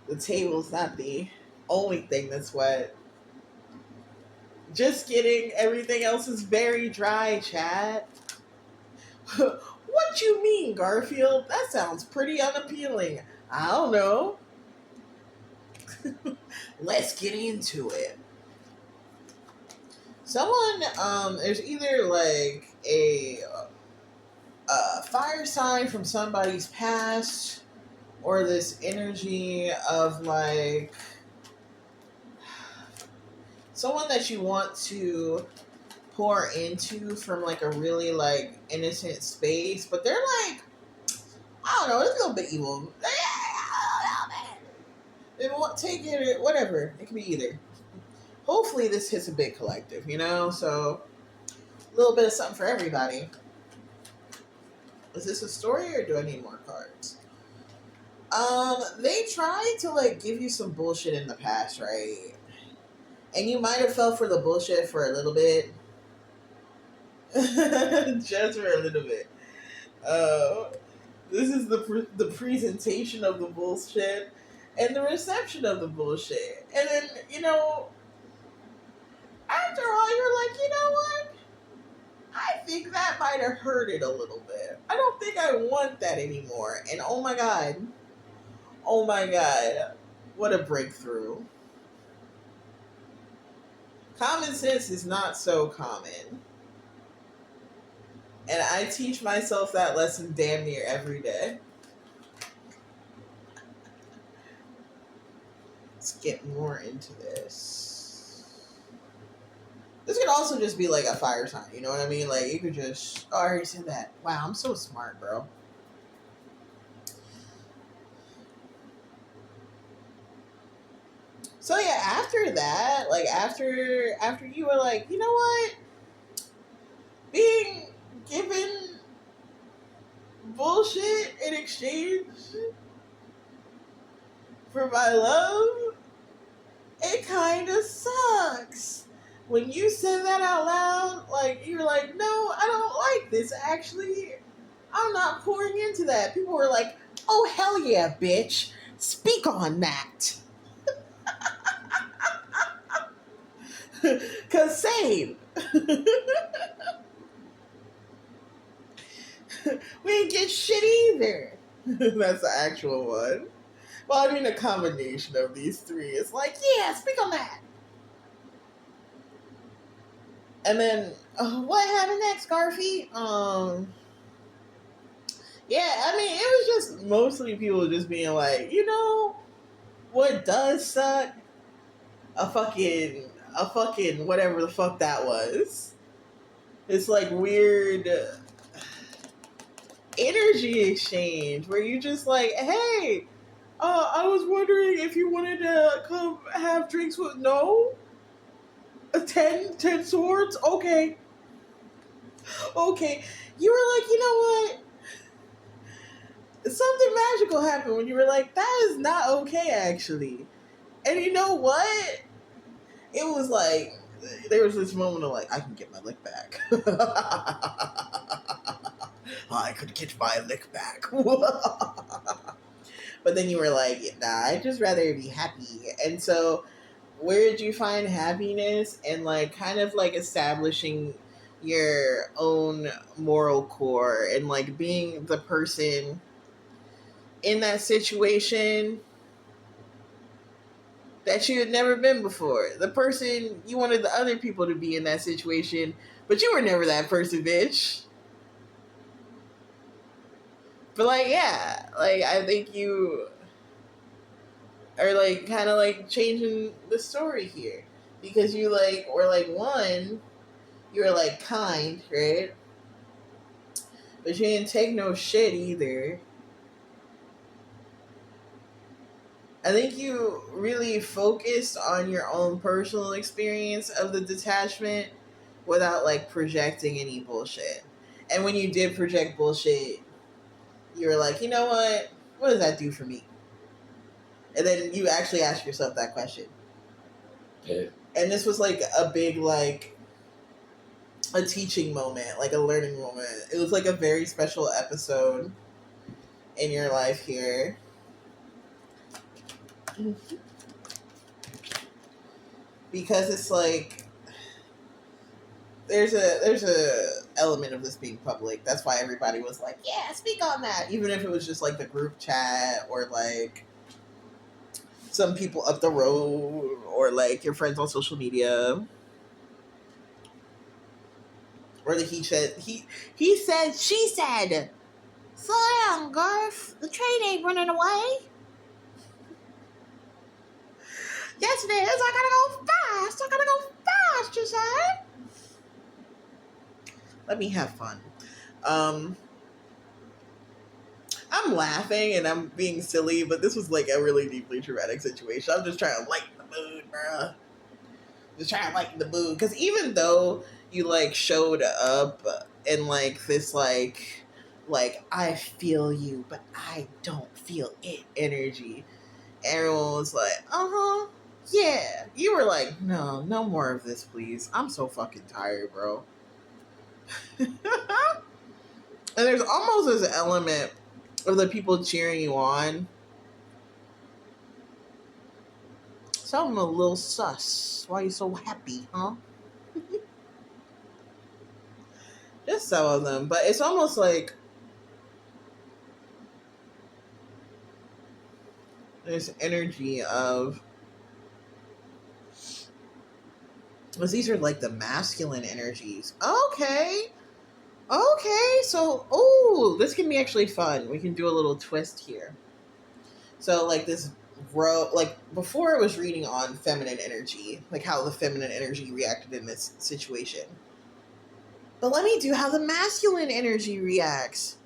The table's not the only thing that's wet. Just kidding. Everything else is very dry, chat. What you mean, Garfield? That sounds pretty unappealing. I don't know. Let's get into it. Someone, there's either like a fire sign from somebody's past, or this energy of like someone that you want to pour into from like a really like innocent space, but they're like, I don't know, it's a little bit evil. They won't take it, whatever. It can be either. Hopefully, this hits a big collective, you know? So, a little bit of something for everybody. Is this a story or do I need more cards? They tried to like give you some bullshit in the past, right? And you might have fell for the bullshit for a little bit. Just for a little bit. This is the presentation of the bullshit and the reception of the bullshit. And then, after all, you're like, you know what? I think that might have hurt it a little bit. I don't think I want that anymore. And oh my God, what a breakthrough. Common sense is not so common. And I teach myself that lesson damn near every day. Let's get more into this. This could also just be like a fire sign, you know what I mean? Like, you could just, oh, I already said that. Wow, I'm so smart, bro. So yeah, after that, like after you were like, you know what? Being given bullshit in exchange for my love, it kind of sucks. When you said that out loud, like, you're like, no, I don't like this. Actually, I'm not pouring into that. People were like, oh, hell yeah, bitch. Speak on that. Because same. We didn't get shit either. That's the actual one. Well, I mean, a combination of these three. It's like, yeah, speak on that. And then, what happened next, Garfy? Yeah, I mean, it was just mostly people just being like, you know, what does suck? A fucking whatever the fuck that was. It's like weird energy exchange where you just like, hey, I was wondering if you wanted to come have drinks with, no? 10 swords? Okay. Okay. You were like, you know what? Something magical happened when you were like, that is not okay, actually. And you know what? It was like, there was this moment of like, I can get my lick back. I could get my lick back. But then you were like, nah, I'd just rather be happy. And so, where did you find happiness and like kind of like establishing your own moral core and like being the person in that situation that you had never been before? The person you wanted the other people to be in that situation, but you were never that person, bitch. But like, yeah, like I think you are like kind of like changing the story here because you like were like, one, you were like kind, right? But you didn't take no shit either. I think you really focused on your own personal experience of the detachment without like projecting any bullshit. And when you did project bullshit, you were like, you know what? What does that do for me? And then you actually ask yourself that question. Yeah. And this was like a big, like, a teaching moment, like a learning moment. It was like a very special episode in your life here. Because it's like there's a element of this being public. That's why everybody was like, yeah, speak on that, even if it was just like the group chat or like some people up the road or like your friends on social media. Or the he said she said. Slow down, Garth. The train ain't running away. Yes, it is. I gotta go fast. I gotta go fast, you said. Let me have fun. I'm laughing and I'm being silly, but this was like a really deeply traumatic situation. I'm just trying to lighten the mood, bruh. Just trying to lighten the mood. Because even though you like showed up in like this like I feel you, but I don't feel it energy. Everyone was like, uh-huh, yeah. You were like, no more of this, please. I'm so fucking tired, bro. And there's almost this element of the people cheering you on. Something a little sus. Why you so happy, huh? Just some of them. But it's almost like this energy of, because these are like the masculine energies. Okay, so this can be actually fun. We can do a little twist here. So like this like before it was reading on feminine energy, like how the feminine energy reacted in this situation. But let me do how the masculine energy reacts.